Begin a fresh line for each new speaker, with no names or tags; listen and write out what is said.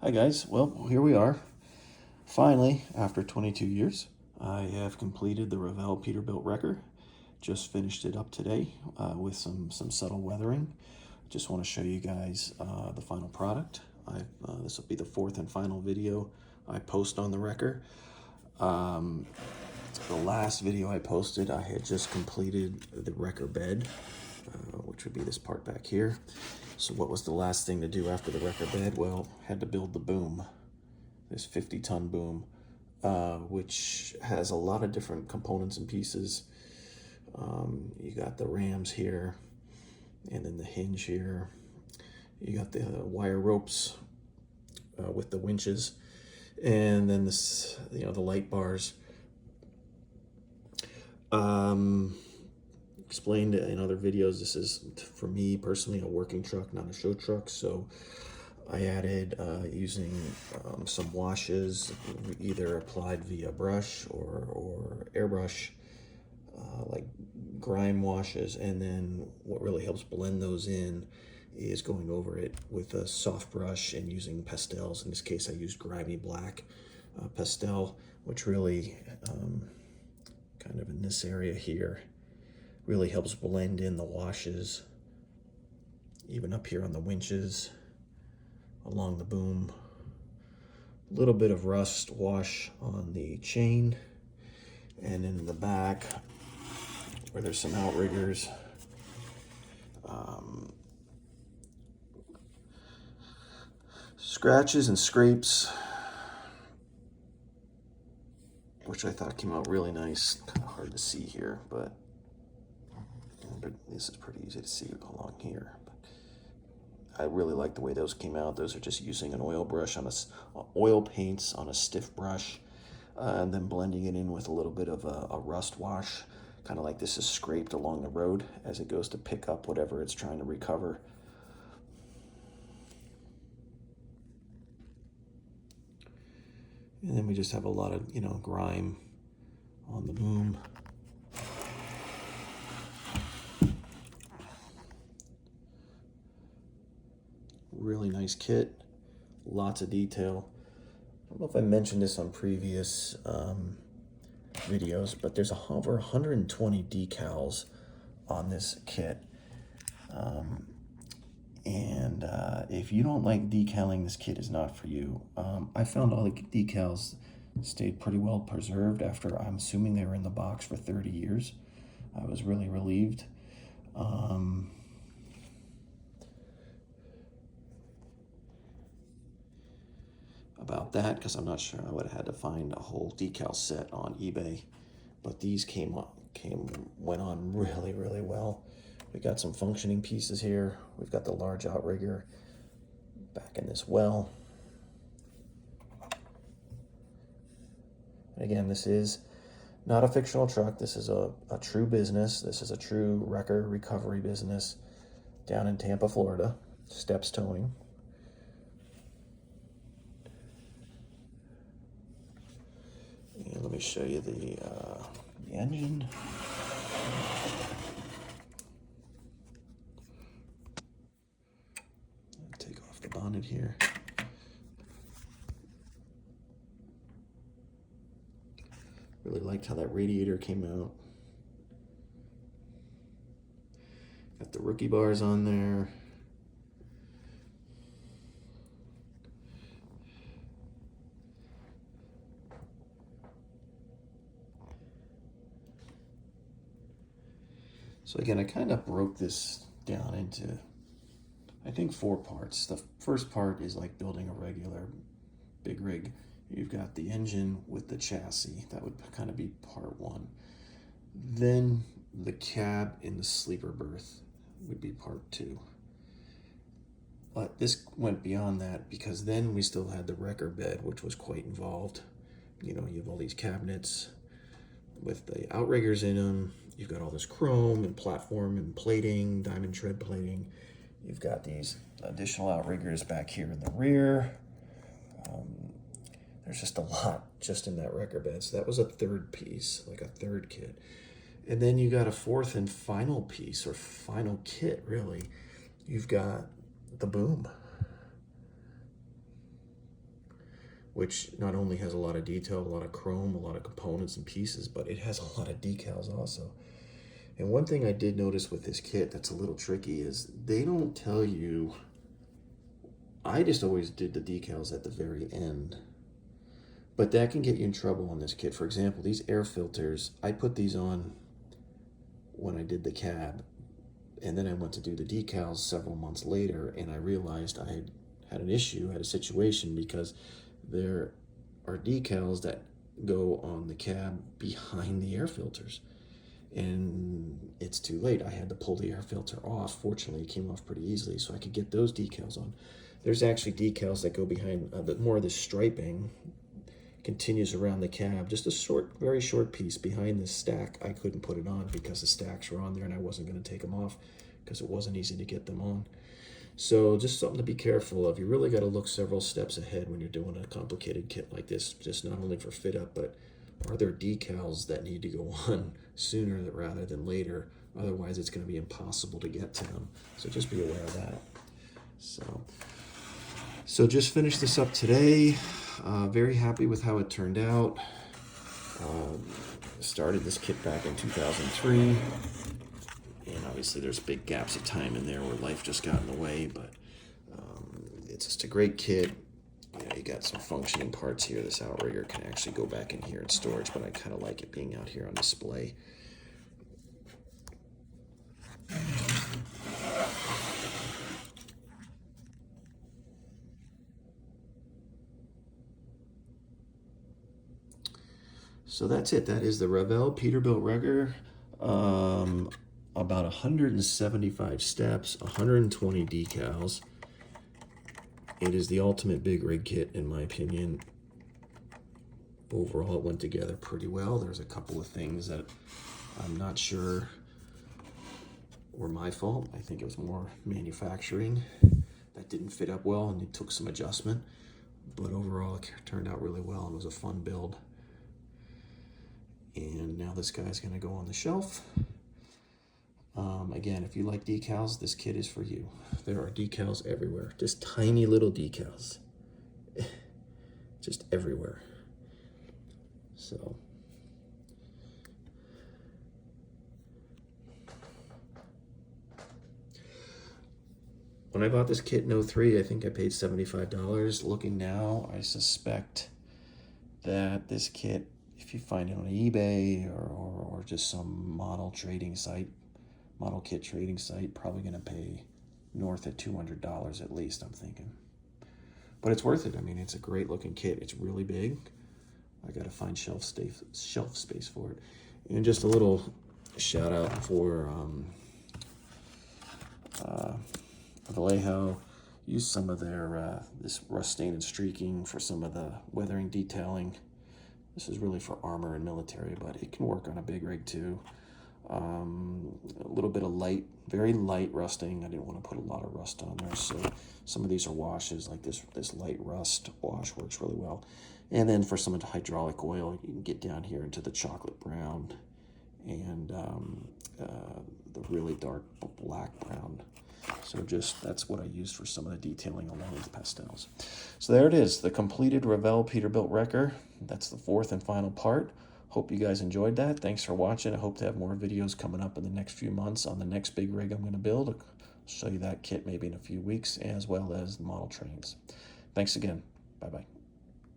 Hi guys, well here we are. Finally, after 22 years, I have completed the Revell Peterbilt wrecker. Just finished it up today with some subtle weathering. Just want to show you guys the final product. This will be the fourth and final video I post on the wrecker. The last video I posted, I had just completed the wrecker bed, which would be this part back here. So what was the last thing to do after the wrecker bed? Well, had to build the boom, this 50-ton boom, which has a lot of different components and pieces. You got the rams here, and then the hinge here. You got the wire ropes with the winches, and then this, the light bars. Explained in other videos, this is, for me personally, a working truck, not a show truck. So I added using some washes, either applied via brush or airbrush, like grime washes, and then what really helps blend those in is going over it with a soft brush and using pastels. In this case, I used grimy black pastel, which really kind of in this area here really helps blend in the washes, even up here on the winches, along the boom. A little bit of rust wash on the chain, and in the back where there's some outriggers, scratches and scrapes, which I thought came out really nice. Kind of hard to see here, but this is pretty easy to see along here. But I really like the way those came out. Those are just using an oil brush on oil paints on a stiff brush, and then blending it in with a little bit of a rust wash, kind of like this is scraped along the road as it goes to pick up whatever it's trying to recover. And then we just have a lot of, grime on the boom. Really nice kit, lots of detail. I don't know if I mentioned this on previous videos, but there's over 120 decals on this kit. And if you don't like decaling, this kit is not for you. I found all the decals stayed pretty well preserved after, I'm assuming they were in the box for 30 years. I was really relieved. About that, because I'm not sure I would have had to find a whole decal set on eBay, but these went on really, really well. We got some functioning pieces here. We've got the large outrigger back in this well. Again, this is not a fictional truck. This is a true business. This is a true wrecker recovery business down in Tampa, Florida. Steps Towing. And let me show you the engine. Take off the bonnet here. Really liked how that radiator came out. Got the rookie bars on there. So again, I kind of broke this down into, I think, 4 parts. The first part is like building a regular big rig. You've got the engine with the chassis. That would kind of be part 1. Then the cab in the sleeper berth would be part 2. But this went beyond that, because then we still had the wrecker bed, which was quite involved. You have all these cabinets with the outriggers in them. You've got all this chrome and platform and plating, diamond tread plating. You've got these additional outriggers back here in the rear. There's just a lot just in that wrecker bed. So that was a third piece, like a third kit. And then you got a fourth and final piece, or final kit, really. You've got the boom. which not only has a lot of detail, a lot of chrome, a lot of components and pieces, but it has a lot of decals also. And one thing I did notice with this kit that's a little tricky is they don't tell you. I just always did the decals at the very end, but that can get you in trouble on this kit. For example, these air filters, I put these on when I did the cab, and then I went to do the decals several months later, and I realized I had an issue, had a situation, because there are decals that go on the cab behind the air filters, and it's too late. I had to pull the air filter off. Fortunately, it came off pretty easily, so I could get those decals on. There's actually decals that go behind, more of the striping continues around the cab, just a short, very short piece behind this stack. I couldn't put it on because the stacks were on there and I wasn't going to take them off because it wasn't easy to get them on. So just something to be careful of. You really got to look several steps ahead when you're doing a complicated kit like this, just not only for fit up, but are there decals that need to go on sooner rather than later? Otherwise it's going to be impossible to get to them. So just be aware of that. So just finished this up today. Very happy with how it turned out. Started this kit back in 2003. And obviously there's big gaps of time in there where life just got in the way, but it's just a great kit. You got some functioning parts here. This outrigger can actually go back in here in storage, but I kind of like it being out here on display. So that's it. That is the Revell Peterbilt rigger. About 175 steps, 120 decals. It is the ultimate big rig kit, in my opinion. Overall, it went together pretty well. There's a couple of things that I'm not sure were my fault. I think it was more manufacturing that didn't fit up well, and it took some adjustment. But overall, it turned out really well and was a fun build. And now this guy's going to go on the shelf. Again, if you like decals, this kit is for you. There are decals everywhere, just tiny little decals, just everywhere. So when I bought this kit in 03, I think I paid $75. Looking now, I suspect that this kit, if you find it on eBay or just some model kit trading site, probably going to pay north of $200 at least, I'm thinking. But it's worth it. I mean, it's a great looking kit. It's really big. I got to find shelf space for it. And just a little shout out for Vallejo. Use some of their this rust stain and streaking for some of the weathering detailing. This is really for armor and military, but it can work on a big rig too. A little bit of light, very light rusting. I didn't want to put a lot of rust on there, so some of these are washes, like this light rust wash works really well. And then for some of the hydraulic oil, you can get down here into the chocolate brown and the really dark black brown. So that's what I used for some of the detailing along with pastels. So there it is, the completed Revell Peterbilt wrecker. That's the fourth and final part. Hope you guys enjoyed that. Thanks for watching. I hope to have more videos coming up in the next few months on the next big rig I'm going to build. I'll show you that kit maybe in a few weeks, as well as the model trains. Thanks again. Bye-bye.